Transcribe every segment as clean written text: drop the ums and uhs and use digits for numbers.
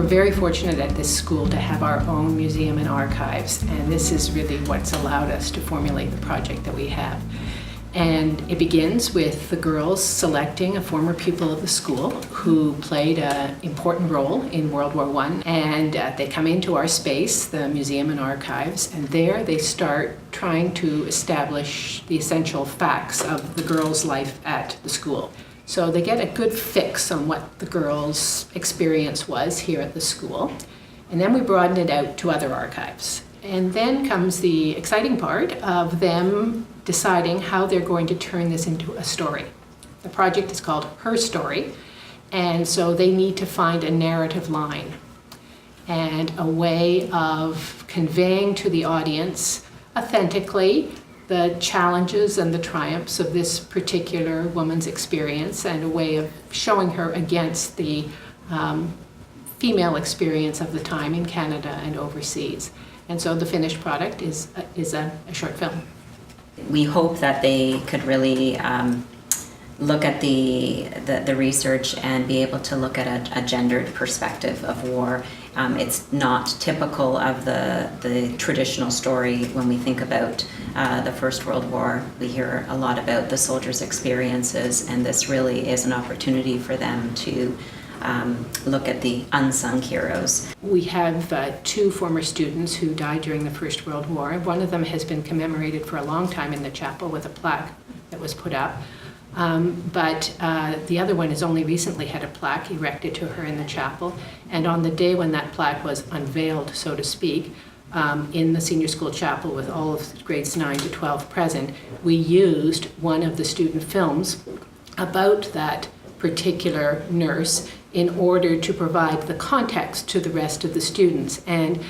very fortunate at this school to have our own museum and archives, and this is really what's allowed us to formulate the project that we have. And it begins with the girls selecting a former pupil of the school who played an important role in World War I. And they come into our space, the museum and archives, and there they start trying to establish the essential facts of the girls' life at the school. So they get a good fix on what the girls' experience was here at the school. And then we broaden it out to other archives. And then comes the exciting part of them deciding how they're going to turn this into a story. The project is called Her Story, and so they need to find a narrative line and a way of conveying to the audience authentically the challenges and the triumphs of this particular woman's experience, and a way of showing her against the female experience of the time in Canada and overseas. And so the finished product is a short film. We hope that they could really look at the research and be able to look at a gendered perspective of war. It's not typical of the traditional story when we think about the First World War. We hear a lot about the soldiers' experiences, and this really is an opportunity for them to look at the unsung heroes. We have two former students who died during the First World War. One of them has been commemorated for a long time in the chapel with a plaque that was put up. But the other one has only recently had a plaque erected to her in the chapel. And on the day when that plaque was unveiled, so to speak, in the senior school chapel with all of grades 9 to 12 present, we used one of the student films about that particular nurse in order to provide the context to the rest of the students. And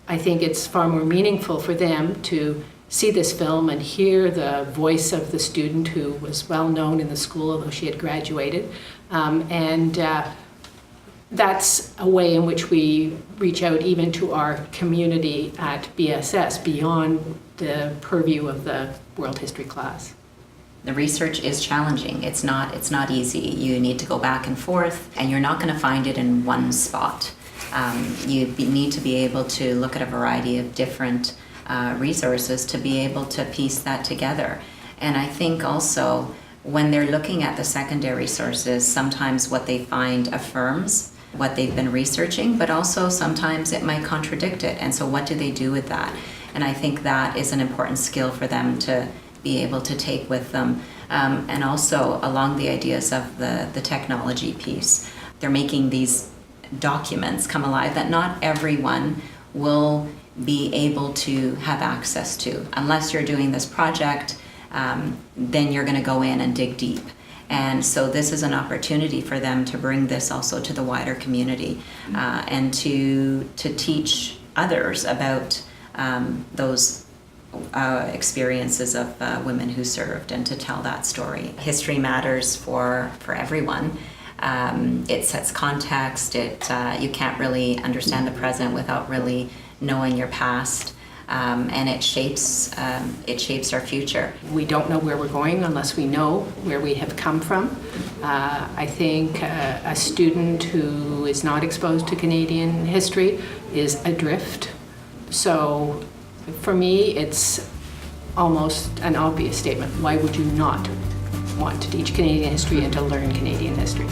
I think it's far more meaningful for them to see this film and hear the voice of the student who was well known in the school, although she had graduated. That's a way in which we reach out even to our community at BSS beyond the purview of the world history class. The research is challenging. It's not easy. You need to go back and forth, and you're not going to find it in one spot. You need to be able to look at a variety of different resources to be able to piece that together. And I think also when they're looking at the secondary sources, sometimes what they find affirms what they've been researching, but also sometimes it might contradict it. And so what do they do with that? And I think that is an important skill for them to be able to take with them. And also along the ideas of the technology piece. They're making these documents come alive that not everyone will be able to have access to. Unless you're doing this project, then you're going to go in and dig deep. And so this is an opportunity for them to bring this also to the wider community, and to teach others about those experiences of women who served, and to tell that story. History matters for everyone. It sets context. You can't really understand the present without really knowing your past, and it shapes our future. We don't know where we're going unless we know where we have come from. I think a student who is not exposed to Canadian history is adrift. So for me, it's almost an obvious statement. Why would you not want to teach Canadian history and to learn Canadian history?